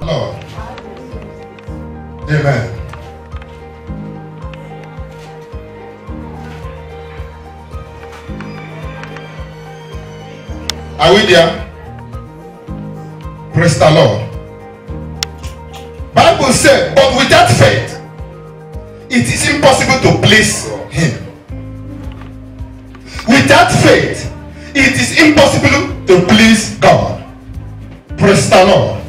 Lord. Amen. Are we there? Praise the Lord. Bible said, but without faith, it is impossible to please Him. Without faith, it is impossible to please God. Praise the Lord.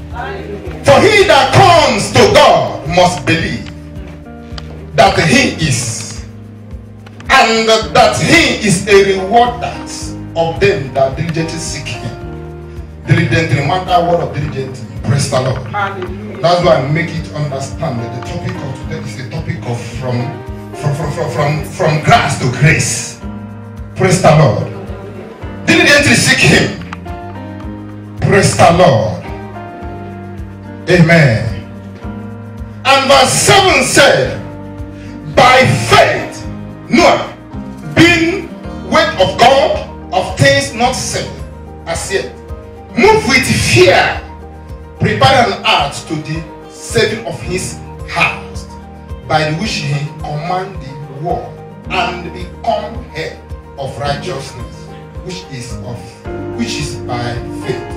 For he that comes to God must believe that He is, and that He is a rewarder of them that diligently seek Him. Diligently, matter word of diligently. Praise the Lord. Hallelujah. That's why I make it understand that the topic of today is the topic of from grace to grace. Praise the Lord. Diligently seek Him. Praise the Lord. Amen. And verse 7 said, by faith Noah, being word of God, of things not seen as yet, moved with fear, prepared an ark to the saving of his house, by which he commanded the war and become head of righteousness, which is by faith.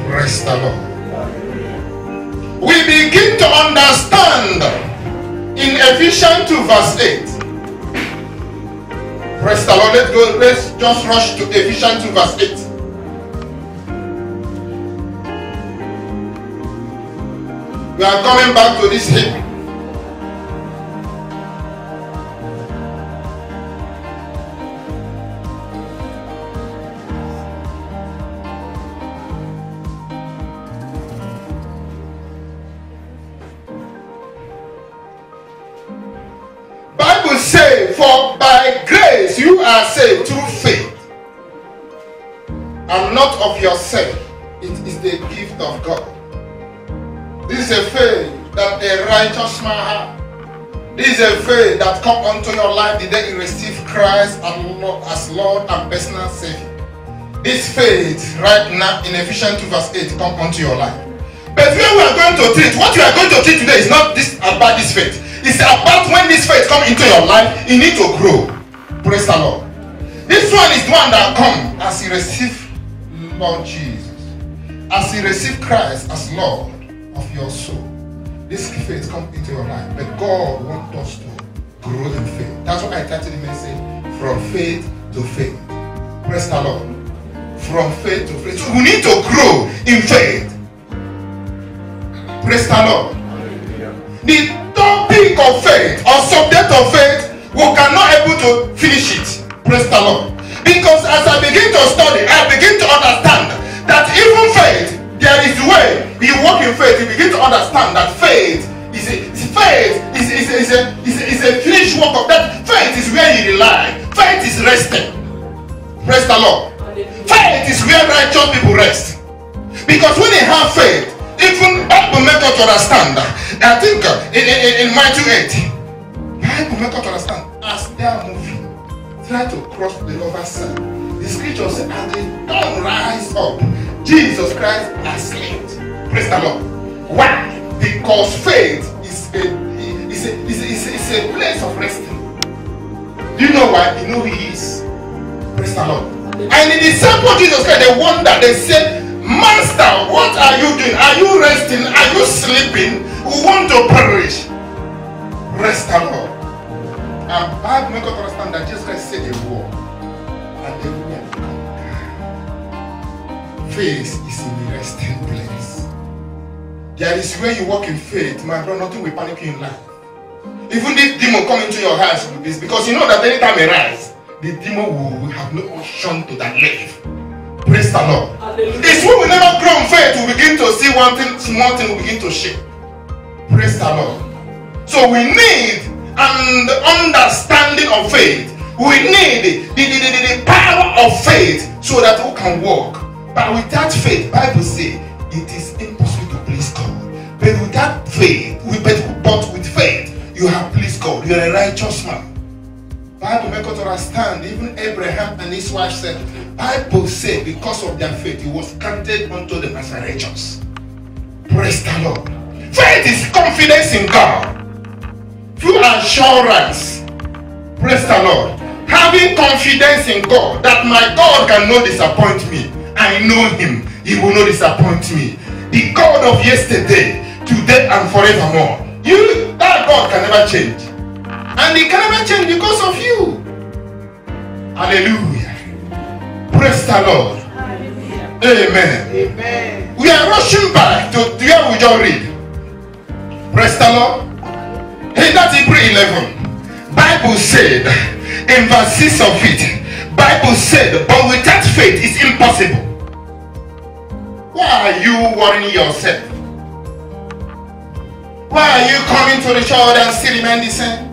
Praise the Lord. We begin to understand in Ephesians 2 verse 8. Praise the Lord. Let's just rush to Ephesians 2 verse 8. We are coming back to this hymn. Bible says, for by grace you are saved through faith, and not of yourself. It is the gift of God. This is a faith that a righteous man has. This is a faith that comes unto your life the day you receive Christ as Lord and personal Savior. This faith right now in Ephesians 2 verse 8 comes unto your life. But when we are going to treat, what we are going to treat today is not about this faith. It's about when this faith comes into your life, you need to grow. Praise the Lord. This one is the one that comes as you receive Lord Jesus. As you receive Christ as Lord of your soul. This faith comes into your life. But God wants us to grow in faith. That's why I titled the message, From Faith to Faith. Praise the Lord. From faith to faith. So we need to grow in faith. Praise the Lord. The topic of faith or subject of faith, we cannot able to finish it. Praise the Lord. Because as I begin to study, I begin to understand that even faith, there is a way you walk in faith. You begin to understand that faith is a finished work of that. Faith is where you rely. Faith is resting. Praise the Lord. Faith is where righteous people rest. Because when they have faith, even Bible make us understand. I think in Matthew 8, Bible make us understand as they are moving, try to cross the other side. The scripture says, as they don't rise up, Jesus Christ has slept. Praise the Lord. Why? Because faith is a place of resting. Do you know why? You know He is. Praise the Lord. And the disciples of Jesus Christ, they wonder, they say, Master, what are you doing? Are you resting? Are you sleeping? We want to perish. Rest the Lord. And Bible make us understand that Jesus Christ said a word, and they will come. Faith is in the resting place. There is where you walk in faith, my brother, nothing will panic you in life. Even if demon come into your house, because you know that anytime he rise, the demon will have no option to that life. Praise the Lord. Hallelujah. It's when we never grow in faith, we begin to see one thing, small thing will begin to shake. Praise the Lord. So we need an understanding of faith. We need the power of faith so that we can walk. But without faith, Bible says it is impossible to please God. But without faith, but with faith, you have pleased God. You are a righteous man. Bible make us understand. Even Abraham and his wife said, Bible said because of their faith, he was counted unto them as righteous. Praise the Lord. Faith is confidence in God. Full assurance. Praise the Lord. Having confidence in God that my God can not disappoint me. I know him. He will not disappoint me. The God of yesterday, today and forevermore. That God can never change. And he can never change because of you. Hallelujah. Praise the Lord. Amen. Amen. We are rushing back to where we just read. Praise the Lord. In that Hebrew 11, Bible said, in verse 6 of it, Bible said, but without faith it's impossible. Why are you worrying yourself? Why are you coming to the church and still remain the same?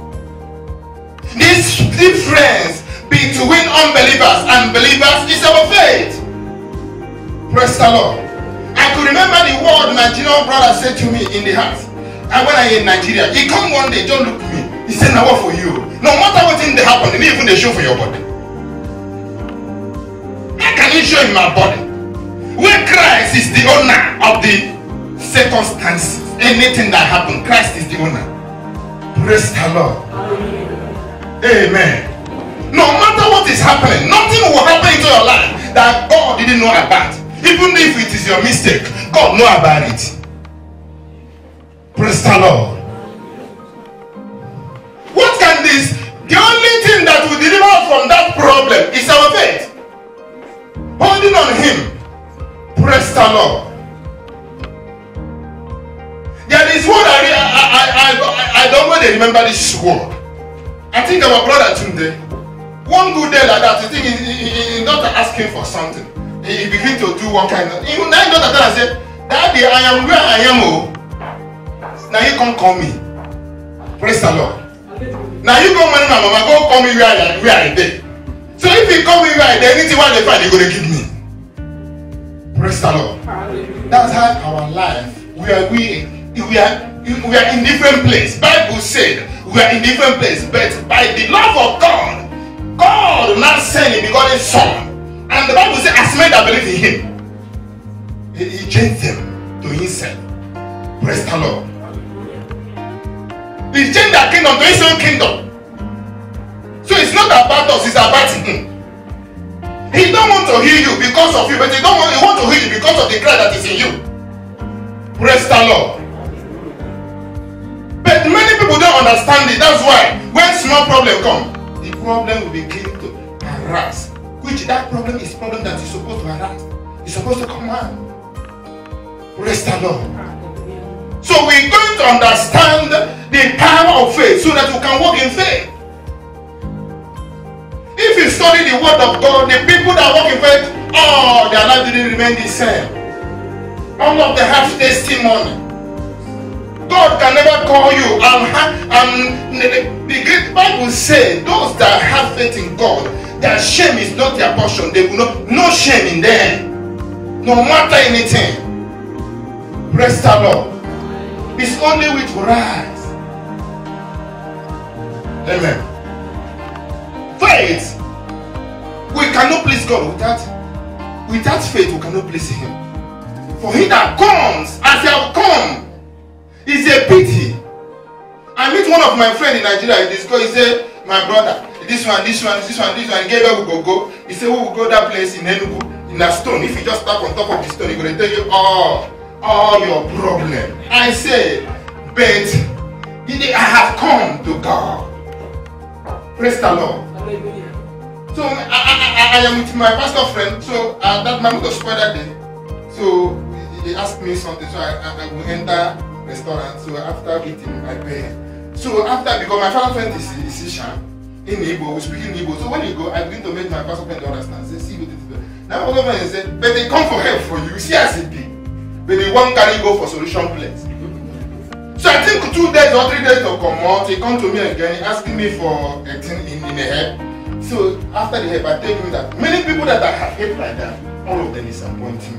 This difference between unbelievers and believers is our faith. Praise the Lord. I could remember the word my Nigerian brother said to me in the house. And when I in Nigeria, he come one day, just look at me. He said, now what for you? No matter what thing they happen, they even they show for your body. How can you show in my body? When Christ is the owner of the circumstances, anything that happens, Christ is the owner. Praise the Lord. Amen. No matter what is happening, nothing will happen into your life that God didn't know about. Even if it is your mistake, God knows about it. Praise the Lord. What can this? The only thing that will deliver us from that problem is our faith. Holding on him. Praise the Lord. There is word I don't really remember this word. I think our brother today, one good day like that, I think he not asking for something. He begin to do one kind of. Even now, daughter tell and say, Daddy, I am where I am. Oh. Now you come call me. Praise the Lord. Now you go money my mama, go call me where I did. So if you call me where I did, anything what they find, they're gonna give me. Praise the Lord. That's how our life. We are in different place. Bible said we are in different place, but by the love of God, God not sending because His Son. And the Bible says, as men that believe in him, he changed them to himself. Praise the Lord. He changed their kingdom to his own kingdom. So it's not about us, it's about him. He don't want to heal you because of you, but he want to heal you because of the Christ that is in you. Praise the Lord. But many people don't understand it. That's why when small problem come, the problem will begin to harass. Which that problem is problem that is supposed to harass. It's supposed to come out. Praise the Lord. So we're going to understand the power of faith so that we can walk in faith. If you study the word of God, the people that walk in faith, their life didn't remain the same. All of them have testimony. God can never call you. The great Bible says those that have faith in God, their shame is not their portion. They will not, no shame in them. No matter anything. Praise the Lord. It's only with rise. Amen. Faith. We cannot please God without faith. We cannot please Him. For he that comes as he have come is a pity. I meet one of my friends in Nigeria. He said, my brother, this one, Gabriel will go. He said, we will go that place in Enugu, in a stone. If you just step on top of the stone, he's going to tell you all your problem. I say, but I have come to God. Praise the Lord. So I am with my pastor friend. So that man was spoiled that day. So he asked me something. So I will enter restaurant. So after eating, I pay. So after, because my father friend is Ishan in Igbo, we speak in Igbo. So when you go, I begin to make my pastor friend understand. Say, see what it is. Now my pastor friend said, but they come for help for you. You see as it be. But they won't carry go for solution place. So I think 2 days or 3 days to come out, he come to me again, asking me for a thing in the help. So after the help, I tell him that many people that I have helped like that, all of them disappoint me.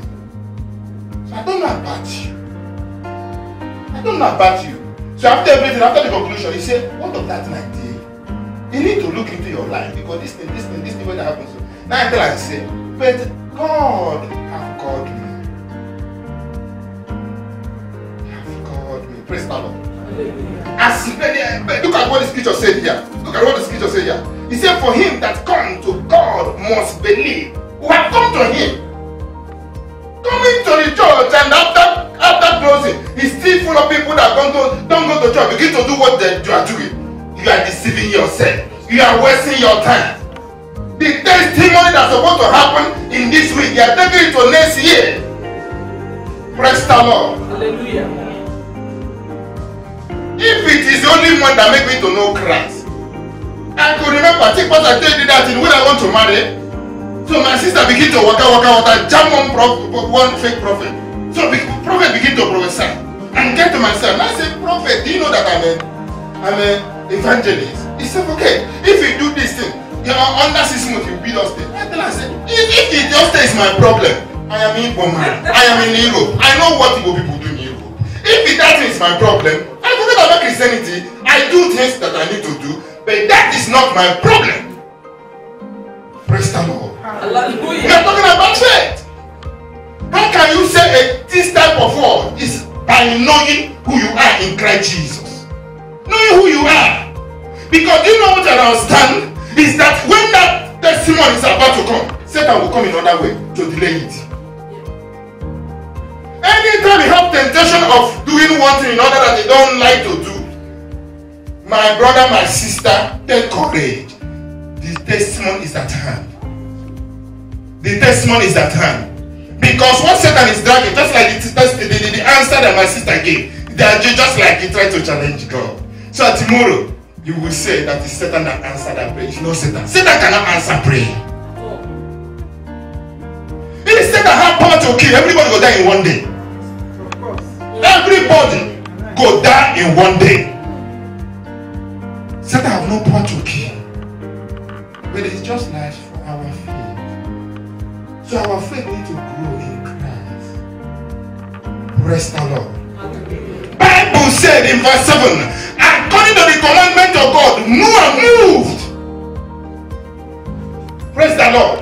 So I don't know about you. I don't know about you. So after everything, after the conclusion, he said, what of that my dear? You need to look into your life because this thing what that happens. Now I tell her, I say, but God have called me. Praise the Lord. As look at what the scripture said here. Look at what the scripture said here. He said, for him that come to God must believe. Who have come to him. Coming to the church, and after closing, he's still full of people that don't go to church. Begin to do what you are doing. You are deceiving yourself. You are wasting your time. The testimony that's supposed to happen in this week, you are taking it to next year. Praise the Lord. Hallelujah. If it is the only one that make me to know Christ, I could remember, I think Pastor did that thing when I want to marry. So my sister begin to waka, jam one fake prophet. So prophet begin to prophesy and get to myself. And I said, prophet, do you know that I'm an evangelist? He said, okay, if you do this thing, you know, under 6 months you build us there. I said, if it just is my problem, I am in Igbo man. I am in Europe. I know what Igbo people do in Europe. If that is my problem, I forget about Christianity. I do things that I need to do, but that is not my problem. Praise the Lord. Hallelujah. We are talking about faith. How can you say this type of word is by knowing who you are in Christ Jesus? Knowing who you are. Because you know what I understand is that when that testimony is about to come, Satan will come in another way to delay it. Anytime you have temptation of doing one thing in order that they don't like to do, my brother, my sister, take courage. The testimony is at hand. The testimony is at hand. Because what Satan is dragging, just like the answer that my sister gave, they are just like he tried to challenge God. So tomorrow, you will say that it's Satan that answered that prayer. It's not Satan. Satan cannot answer prayer. It is Satan have power to kill. Everybody go die in one day. Everybody go die in one day. Satan have no power to kill. But it's just like for our faith. So our faith needs to grow in Christ. Praise the Lord. Bible said in verse 7, according to the commandment of God, Noah moved. Praise the Lord.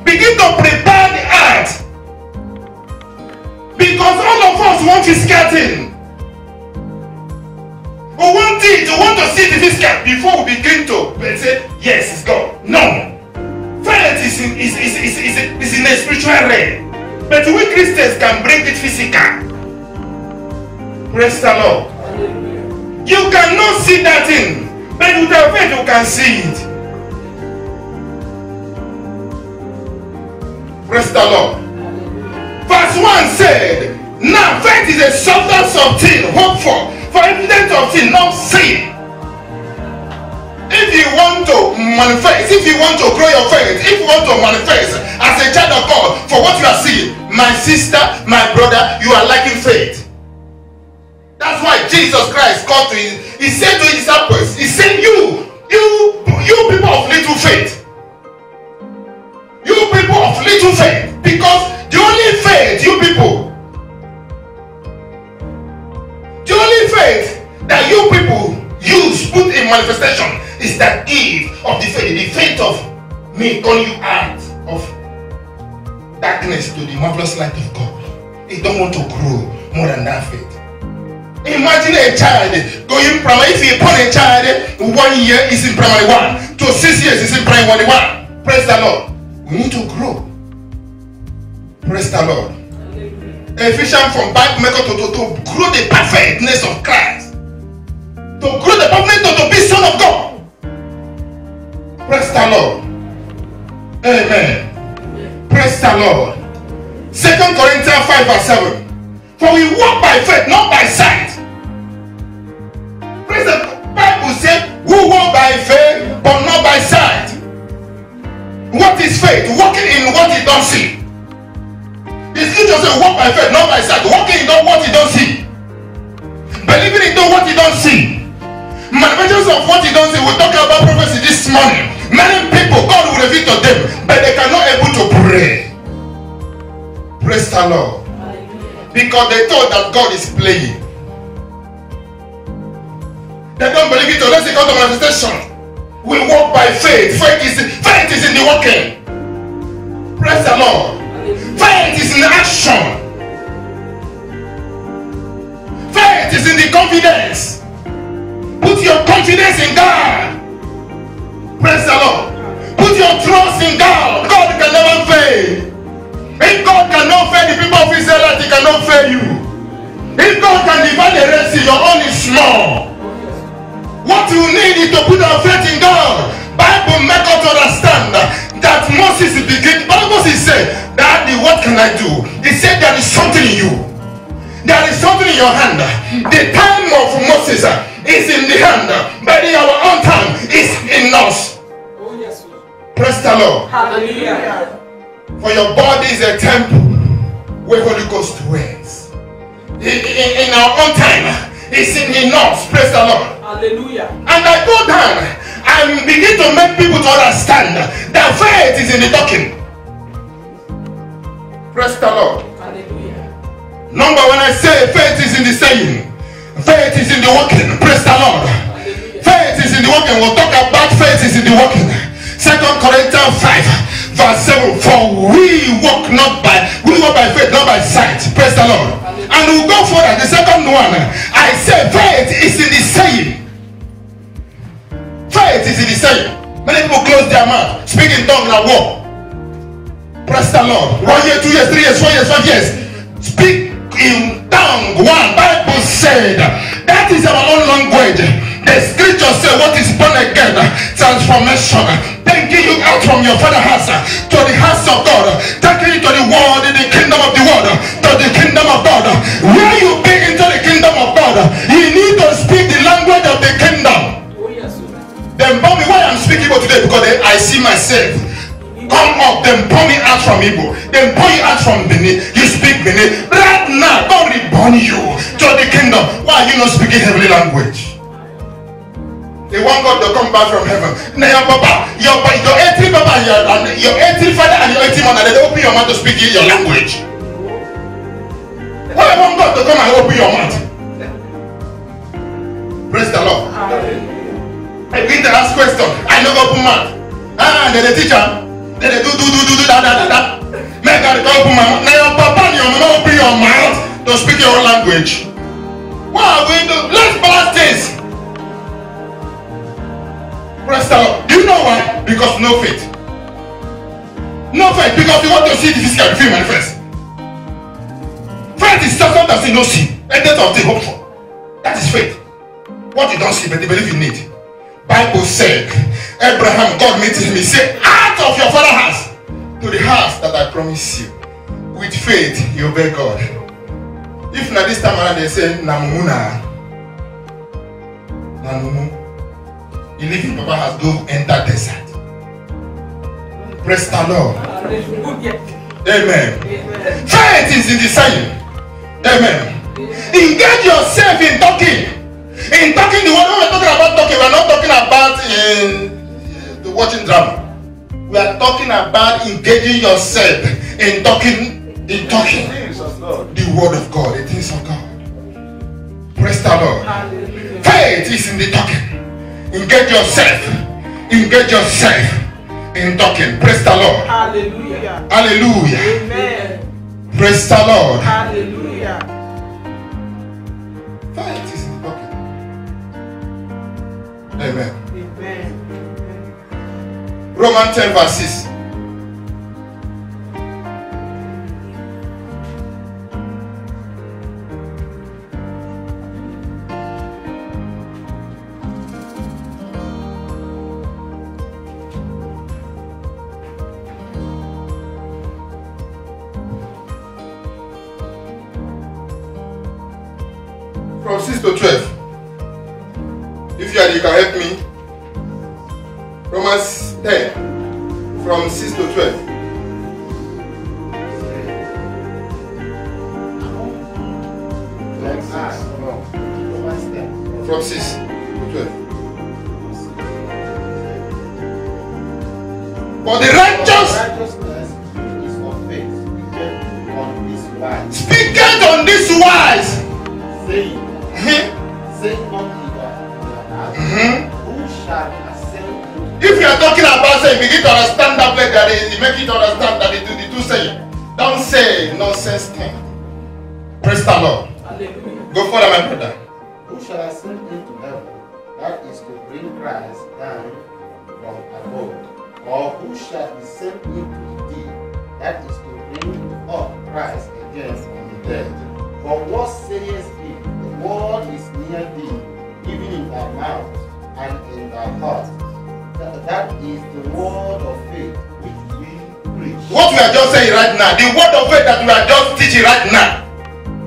Begin to prepare the earth. Because all of us want physical thing. We want it, we want to see the physical before we begin to say, yes, it's God. No. Faith is in a spiritual realm. But we Christians can bring it physical. Praise the Lord. You cannot see that thing, but with your faith you can see it. Praise the Lord. Verse 1 said, now faith is a substance of things hoped for evidence of things not seen. If you want to manifest, if you want to grow your faith, if you want to manifest as a child of God for what you are seeing, my sister, my brother, you are lacking faith. That's why Jesus Christ called to him. He said to his disciples, he said, you people of little faith. You people of little faith. Because the only faith you people, the only faith that you people use, put in manifestation, is that gift of the faith of me calling you out of darkness to the marvelous light of God. They don't want to grow more than that faith. Imagine a child going primary. If you put a child 1 year is in primary 1 to 6 years is in primary 1. Praise the Lord. We need to grow. Praise the Lord. Ephesians from Bible maker to grow the perfectness of Christ. To grow the perfectness to be Son of God. Praise the Lord. Amen. Praise the Lord. 2 Corinthians 5 verse 7. For we walk by faith, not by sight. Praise the Bible says, we walk by faith, but not by sight. What is faith? Walking in what you don't see. The scripture says, walk by faith, not by sight. Walking in what you don't see. Believing in what you don't see. Manifestations of what you don't see. We're talking about prophecy this morning. Many people, God will reveal to them, but they cannot able to pray. Praise the Lord. Because they thought that God is playing. They don't believe it unless they come to manifestation. We walk by faith. Faith is in the walking. Praise the Lord. Faith is in action. Faith is is in the confidence. Put your confidence in God. Praise the Lord. Put your trust in God. God can never fail. If God cannot fail the people of Israel, He cannot fail you. If God can divide the Red Sea, your own is small. What you need is to put our faith in God. Bible make us understand that Moses began. Moses said, Daddy, what can I do? He said there is something in you. There is something in your hand. The time of Moses is in the hand, but our own time is in us. Oh, yes. Praise the Lord. Hallelujah. For your body is a temple where Holy Ghost dwells. In our own time, it's in us. Praise the Lord. Hallelujah. And I go down and begin to make people to understand that faith is in the talking. Praise the Lord. Hallelujah. Number one, I say faith is in the saying. Faith is in the working. Praise the Lord. Hallelujah. Faith is in the working. We'll talk about faith is in the working. 2 Corinthians 5 verse 7. For we walk by faith, not by sight. Praise the Lord. Hallelujah. And we'll go further. The second one, I say faith is in the saying. Faith is in the saying. Many people close their mouth, speak in tongues and walk. Praise the Lord. 1 year, 2 years, 3 years, 4 years, 5 years. Speak in tongue. One Bible said that is our own language. The scripture said what is born again, transformation, taking you out from your father's house to the house of God, taking you to the world, in the kingdom of the world, to the kingdom of God. Where you be into the kingdom of God, you need to speak the language of the kingdom. Oh, yes. Then pour me why I'm speaking Igbo today, because I see myself come up, then pour me out from Igbo, then pour you out from Benin. You speak Benin. Right now, God reborn you to the kingdom. Why are you not speaking heavenly language? They want God to come back from heaven. Now your papa, your earthly papa, your earthly father and your earthly mother, they open your mouth to speak in your language. Why want God to come and open your mouth? Praise the Lord. I begin to ask questions. I never open mouth. Then the teacher, then they do that. Make God open my mouth. Now your papa and your mama open your mouth to speak your own language. What are we doing? Let's balance this. Praise the Lord. Do you know why? Because no faith. No faith. Because you want to see the physical before you manifest. Faith is something that you don't see. Evidence of the hope for. That is faith. What you don't see, but you believe you need. Bible said, Abraham, God met him. He said, out of your father's house to the house that I promise you. With faith, you obey God. If not this time around, they say, Namuna. Namumu. You live in Papa has go enter desert. Praise the Lord. Amen. Faith is in the saying. Amen. Engage yourself in talking. In talking, the word when we're talking about talking, we're not talking about the watching drama. We are talking about engaging yourself in talking, the word of God, the things of God. Praise the Lord. Faith is in the talking. Engage yourself in talking. Praise the Lord. Hallelujah. Hallelujah. Amen. Praise the Lord. Hallelujah. Faith is in the talking. Amen. Amen. Romans 10 verse 6. From 6 to 12. If you are, you can help me. Romans 10 from 6 to 12. From 6 to 12. For the righteousness is of faith, on this wise. Speaketh on this wise. Saying, say unto God, who shall ascend? If you are talking about saying, begin to understand that place that is, make it understand that the two saying. Don't say nonsense thing. Praise the Lord. Hallelujah. Go further, my brother. into heaven, that is to bring Christ down from above? Or who shall descend into the deep, that is to bring up Christ again from the dead? For what sayest he? The word is near thee, even in thy mouth and in thy heart. That is the word of faith which we preach. What we are just saying right now, the word of faith that we are just teaching right now.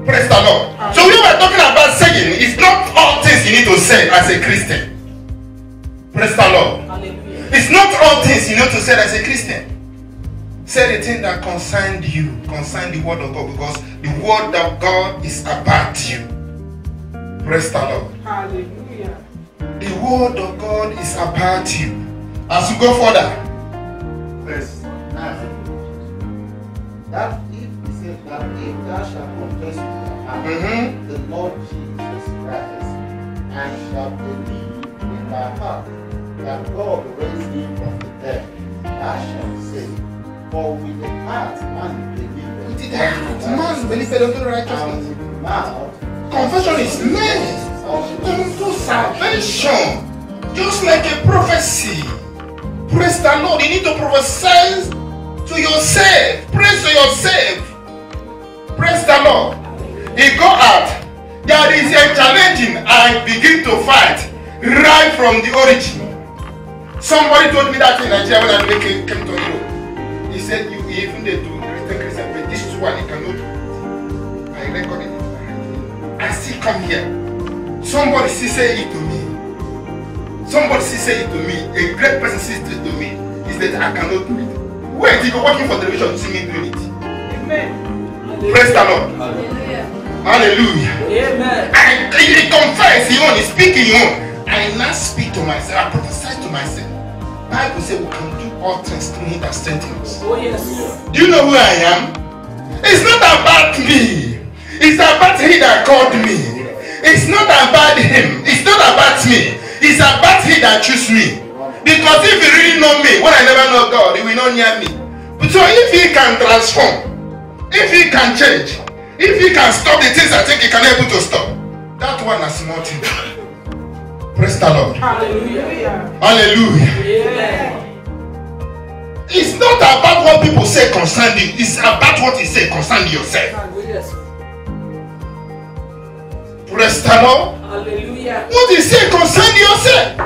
Praise the Lord. So we are talking about saying, it's not all things you need to say as a Christian. Praise the Lord. Hallelujah. It's not all things you need to say as a Christian. Say the thing that concerned you, concern the word of God, because the word of God is about you. Praise the Lord. Hallelujah. The word of God is about you. As you go further, Verse 9. That if he said that if thou shalt confess with thy mouth the Lord Jesus Christ, and shalt believe in thy heart that God raised him from the dead, thou shalt say, for with the heart man believeth unto righteousness, and with the mouth confession is made unto salvation. Just like a prophecy. Praise the Lord. You need to prophesy to yourself. Praise to yourself. Praise the Lord. He go out. There is a challenging. I begin to fight right from the origin. Somebody told me that in Nigeria when I came to Europe. He said, you even they do Christian, but this is one you cannot do. I recorded it. I still come here. Somebody still say it to me. Somebody still say it to me. A great person says it to me. Is that I cannot do it. Wait, you go working for television to see me doing it. Amen. Praise the Lord. Hallelujah. Hallelujah. Amen. He confess, he only speaking on. I now speak to myself. I prophesy to myself. Bible says we can do all things through him that strengthens us. Oh yes. Do you know who I am? It's not about me. It's about he that called me. It's not about him. It's not about me. It's about he that chose me. Because if you really know me, when I never know God, he will not near me. But so if he can transform, if he can change, if he can stop the things I think he can able to stop, that one is small thing. Praise the Lord. Hallelujah. Hallelujah. Amen. It's not about what people say concerning you. It's about what he say concerning yourself. Yes. Praise the Lord. Hallelujah. What he say concerning yourself.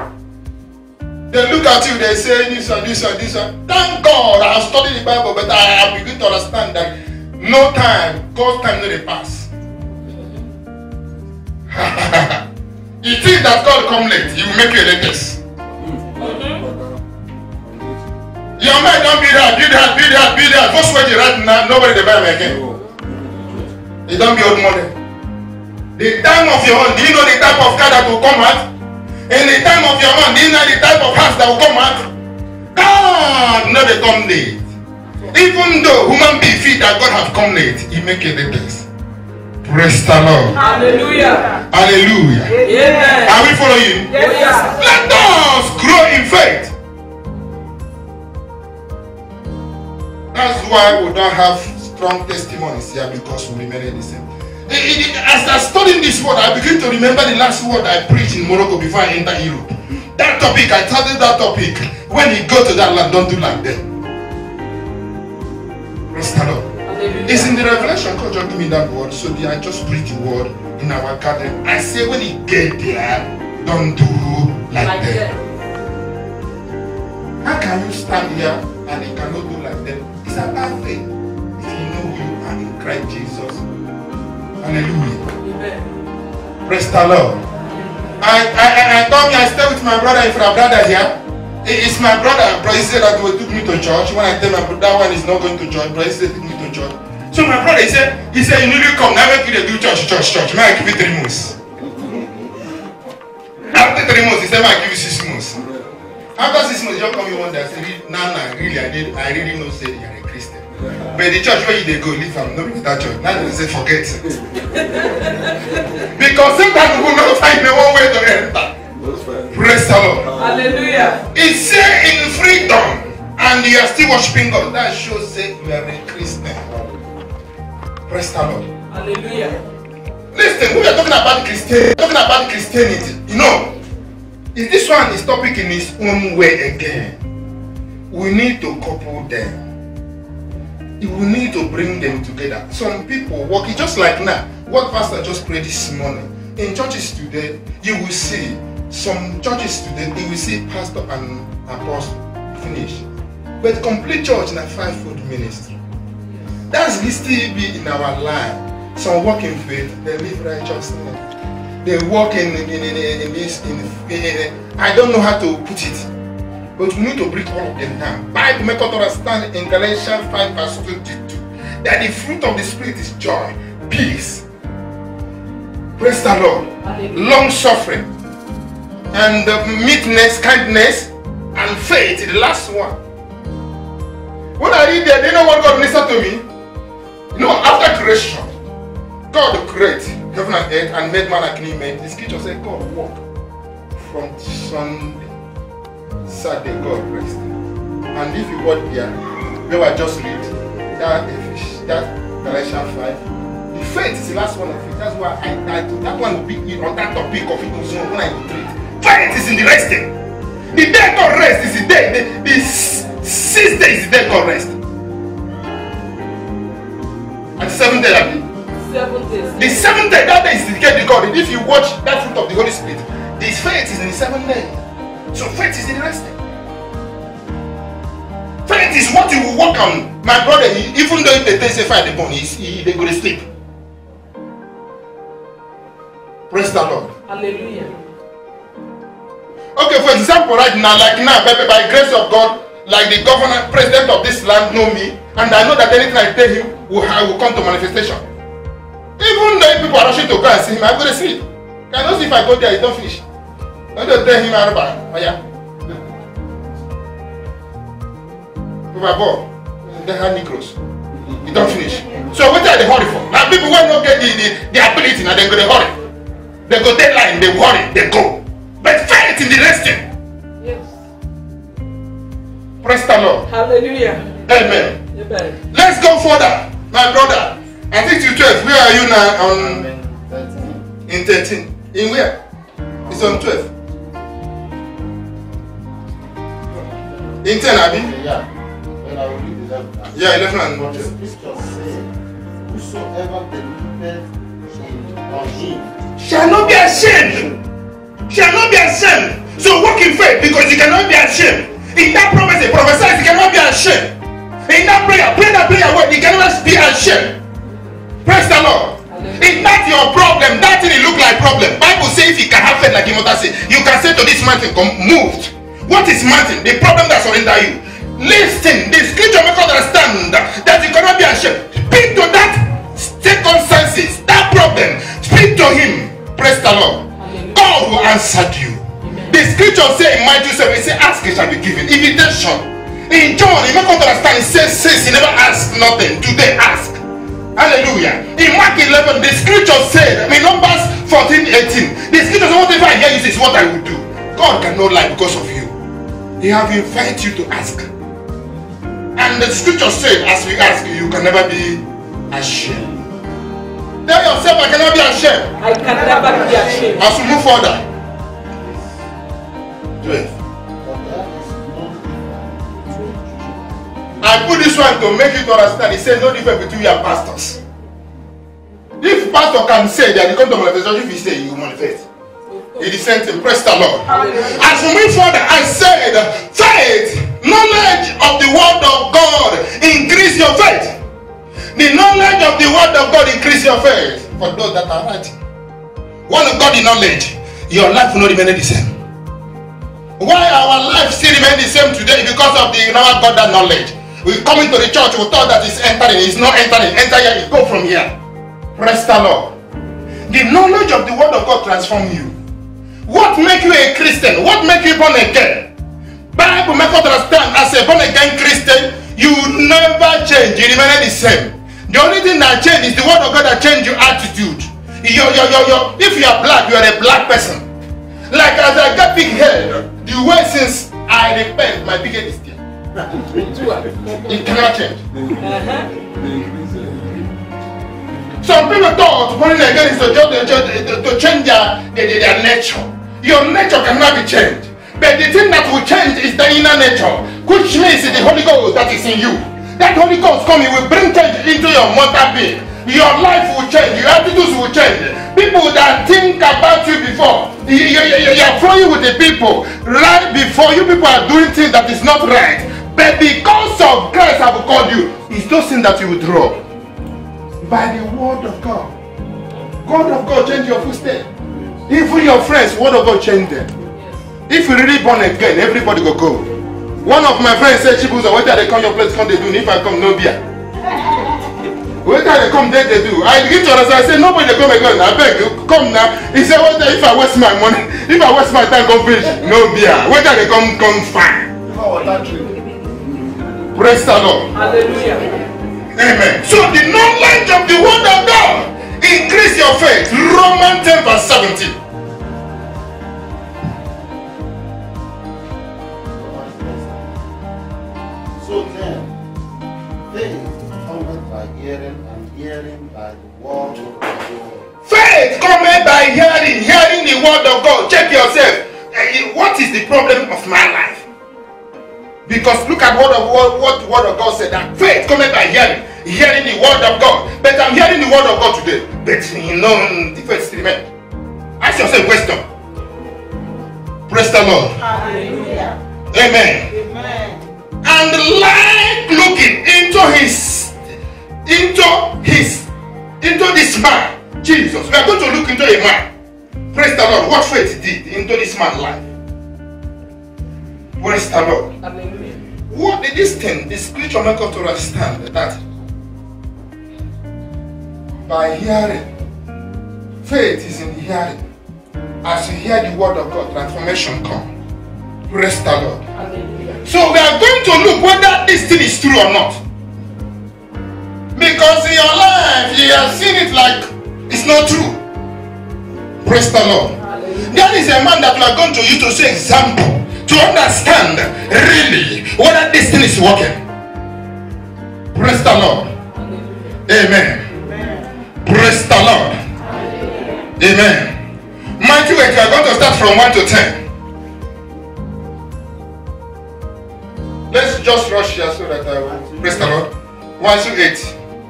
They look at you, they say this one, this one, this one. Thank God I have studied the Bible, but I have begun to understand that no time, God's time no pass. You think that God come late, he will make you a latest. Your man don't be that. What's what you right now? Nobody they buy him again. It don't be old money. The time of your own, do you know the type of car that will come out? In the time of your own, do you know the type of house that will come out? God, no they come late. Even though human being feel that God have come late, he make it the best. Praise the Lord. Hallelujah. Hallelujah. Amen. Are we following? Yes. Let us grow in faith. That's why we don't have strong testimonies here, because we remain the same. As I studied this word, I begin to remember the last word I preached in Morocco before I enter Europe. That topic, I started that topic. When you go to that land, don't do like that. Praise the Lord. It's in the Revelation. God just give me that word, so I just preach the word in our garden. I say when you get there, don't do like that. How can you stand here and you cannot do like that? It's a bad thing. If you know who you are in Christ Jesus. Hallelujah. Amen. Praise the Lord. I told me I stay with my brother. If my brother here, it's my brother. Brother said that he took me to church. When I tell my brother that one is not going to church, brother said took me to church. So my brother he said you need to come. Now make you do church. May I give you 3 months? After 3 months, he said, I give you 6 months. After 6 months, you come you one day. I said, really, I really know say you are a Christian. But the church where you go, leave from not with that church. Now they say forget. Because sometimes we will not find the one way to enter. Praise the Lord. Hallelujah. It say in freedom, and you are still worshiping God. That shows say you are a Christian. Praise the Lord. Hallelujah. Listen, we are talking about Christianity. You know, if this one is topic in its own way again, we need to couple them. We need to bring them together. Some people work it just like now. What Pastor just prayed this morning. In churches today, you will see some churches today, you will see pastor and apostle finish. But complete church in a fivefold ministry. That's still be in our life. Some walk in faith, they live righteousness. They walk in this. I don't know how to put it. But we need to break all of them down. Bible make us understand in Galatians 5 verse 22 that the fruit of the Spirit is joy, peace, praise the Lord, long suffering, and meekness, kindness, and faith. The last one. When I read there, do you know what God ministered to me? You know, after creation, God created heaven and earth and made man and made. The scripture said God walked from Sunday. Saturday, God rest. And if you got there, they were just read that Galatians 5. The faith is the last one of it. That's why that one will be on that topic of it when I treat. Faith is in the resting. The day God rest is the day. The 6th day is the day God rest. And the 7th day, I mean. 7 days. The 7th day, that day is dedicated to God. And if you watch that fruit of the Holy Spirit, this faith is in the 7th day. So faith is in the resting. Faith is what you will work on. My brother, even though if they say fire the bone, they go to sleep. Praise the Lord. Hallelujah. Okay, for example, right now, like now, by grace of God, like the governor, president of this land know me, and I know that anything I tell him will come to manifestation. Even though people are rushing to go and see him, I'm going to sleep. I know if I go there, it don't finish. I don't tell him about it. Oh yeah. My boy, they have Negroes. You don't finish. So what are they hurry for? Now people will not get the ability, now they go to hurry. They go deadline, they worry, they go. But faith in the resting. Yes. Praise the Lord. Hallelujah. Amen. Amen. Let's go further, my brother. I think you 12. Where are you now? On 13. In 13. In where? It's on 12. In 10, Abi? Yeah. When I will read 11. Yeah, 11 and But the 12. scripture says, whosoever believeth on him Shall not be ashamed. Shall not be ashamed. So walk in faith because you cannot be ashamed. In that prophecy, prophesy, you cannot be ashamed. In that prayer, pray that prayer word, you cannot be ashamed. Praise the Lord. It's not your problem. That thing it look like problem. Bible says if you can have faith like Imota say, you can say to this mountain, come moved. What is mountain? The problem that surrender you. Listen, the scripture makes us understand that you cannot be ashamed. Speak to that circumstances, that problem. Speak to him. Praise the Lord. God will answer you. The scripture says in Matthew 7, it says, ask it shall be given. Invitation. In John, you make us understand, it says he never asked nothing. Today ask. Hallelujah. In Mark 11, the scripture said, in Numbers 14, 18, the scripture said, whatever I hear you say is what I will do. God cannot lie because of you. He have invited you to ask. And the scripture said, as we ask, you can never be ashamed. Tell yourself, I cannot be ashamed. I can never be ashamed. As we move further. 12. I put this one to make you to understand. He said no difference between you and pastors. If pastor can say that he come to manifestation, if he say he will manifest. It is sent to praise the Lord. As we move further, I said faith, knowledge of the word of God, increase your faith. The knowledge of the word of God increase your faith. For those that are writing. When you got the knowledge, your life will not remain the same. Why our life still remain the same today? Because of the never got that knowledge. We come into the church, we thought that it's entering, it's not entering. Enter here, it go from here. Praise the Lord. The knowledge of the word of God transform you. What make you a Christian? What make you born again? Bible make us understand as a born again Christian, you never change, you remain the same. The only thing that change is the word of God that change your attitude. If you are black, you are a black person. Like as I got big head, the way since I repent, my big head is there. It cannot change. Some people thought born again is to change their nature. Your nature cannot be changed. But the thing that will change is the inner nature, which means the Holy Ghost that is in you. That Holy Ghost coming will bring change into your mortal being. Your life will change. Your attitudes will change. People that think about you before, you're flowing with the people right before you. People are doing things that is not right. But because of Christ have called you, it's those things that you will drop. By the word of God. God of God change your footsteps. Even your friends, word of God change them. If you really born again, everybody go go. One of my friends said, Chibuzo, wait till they come your place, come they do. If I come, no beer. Wait till they come, they do. I give to others, I say, nobody they come again. I beg you, come now. He said, wait till if I waste my money, if I waste my time, come finish. No beer. Wait till they come fine. Praise the Lord. Hallelujah. Amen. So the knowledge of the word of God increase your faith. Romans 10 verse 17. So then, faith cometh by hearing, and hearing by the word of God. Faith cometh by hearing the word of God. Check yourself. What is the problem of my life? Because look at what the word of God said, that faith cometh by hearing the word of God. But I'm hearing the word of God today. But different statement. Ask yourself question. Praise the Lord. Hallelujah. Amen. Amen. And like looking into this man, Jesus. We are going to look into a man. Praise the Lord. What faith did into this man's life. Praise the Lord. Hallelujah. What did this thing, the scripture make us to understand that by hearing, faith is in hearing. As you hear the word of God, transformation come. Praise the Lord. Hallelujah. So we are going to look whether this thing is true or not. Because in your life, you have seen it like it's not true. Praise the Lord. Hallelujah. There is a man that we are going to use to say example, to understand really whether this thing is working. Praise the Lord. Hallelujah. Amen. Amen. Praise the Lord. Hallelujah. Amen. Matthew 8, we are going to start from 1 to 10. Let's just rush here so that I will. Praise the Lord. 1 to 8.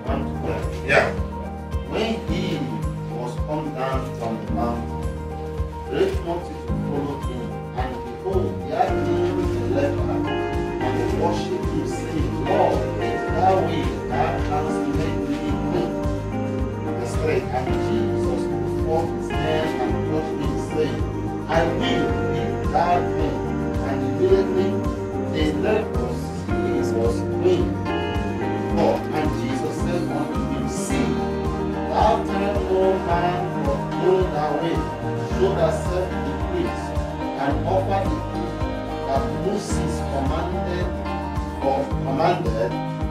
1 to 10. Yeah. When he was come down from the mountain, great multitude followed him, and behold, there came a leper, and they worshipped him, saying, Lord, if thou wilt, thou canst make me clean. Verse 3. And Jesus put forth his hand and touched me, saying, I will, if thou wilt. And immediately the leprosy was clean. And Jesus said unto him, See, thou tell no man but go thy way, show thyself to the priest, and offer the gift that Moses commanded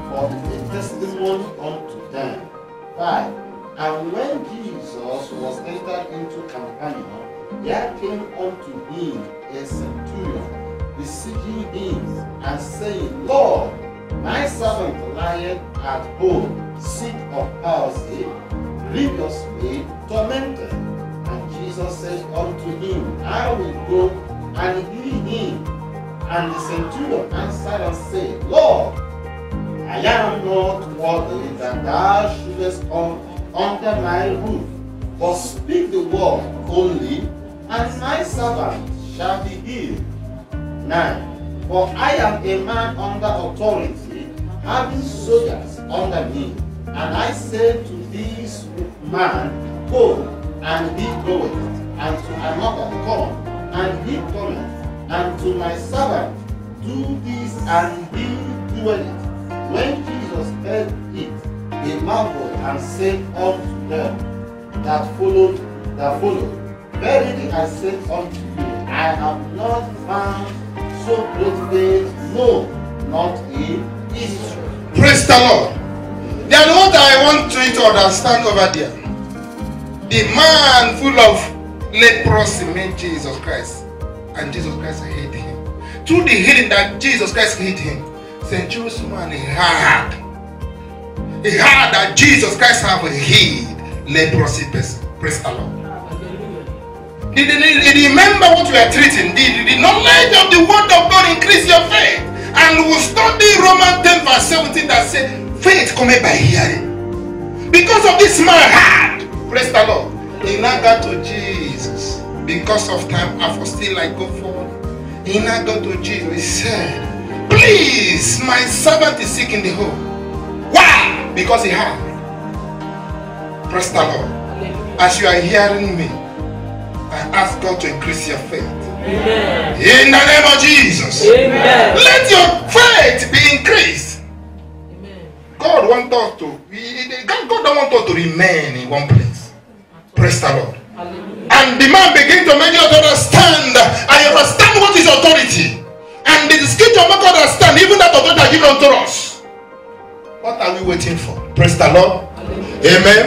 for a testimony unto them. 5. And when Jesus was entered into Capernaum, there came unto him a centurion, beseeching him, and saying, Lord, my servant lieth at home, sick of palsy, grievously tormented. And Jesus said unto him, I will go and heal him. And the centurion answered and said, Lord, I am not worthy that thou shouldest come under my roof, but speak the word only, and my servant shall be healed. 9. For I am a man under authority, having soldiers under me. And I say to this man, Go, and he goeth, and to another, Come, and he cometh, and to my servant, Do this, and he doeth it. When Jesus heard it, he marveled, and said unto them that followed, Verily I say unto you, I have not found so great faith, no, not in Israel. Praise the Lord. Then what I want you to understand over there, the man full of leprosy met Jesus Christ, and Jesus Christ healed him. Through the healing that Jesus Christ healed him, St. Joseph man heard that Jesus Christ have healed leprosy person. Praise the Lord. Remember what we are treating. The knowledge of the word of God increase your faith. And we'll study Romans 10 verse 17 that says, faith cometh by hearing. Because of this man had, praise the Lord, he now got to Jesus. Because of time, I for still like go forward. He now got to Jesus. He said, please, my servant is sick in the home. Why? Because he had. Praise the Lord. As you are hearing me, I ask God to increase your faith. Amen. In the name of Jesus. Amen. Let your faith be increased. Amen. God wants us to. God don't want us to remain in one place. Praise the Lord. Hallelujah. And the man began to make us understand. I understand what is authority. And the scripture make us understand even that authority are given unto us. What are we waiting for? Praise the Lord. Hallelujah. Amen.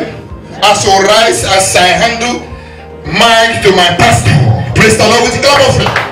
As you rise, as I handle mic to my pastor. Praise the Lord with the clap of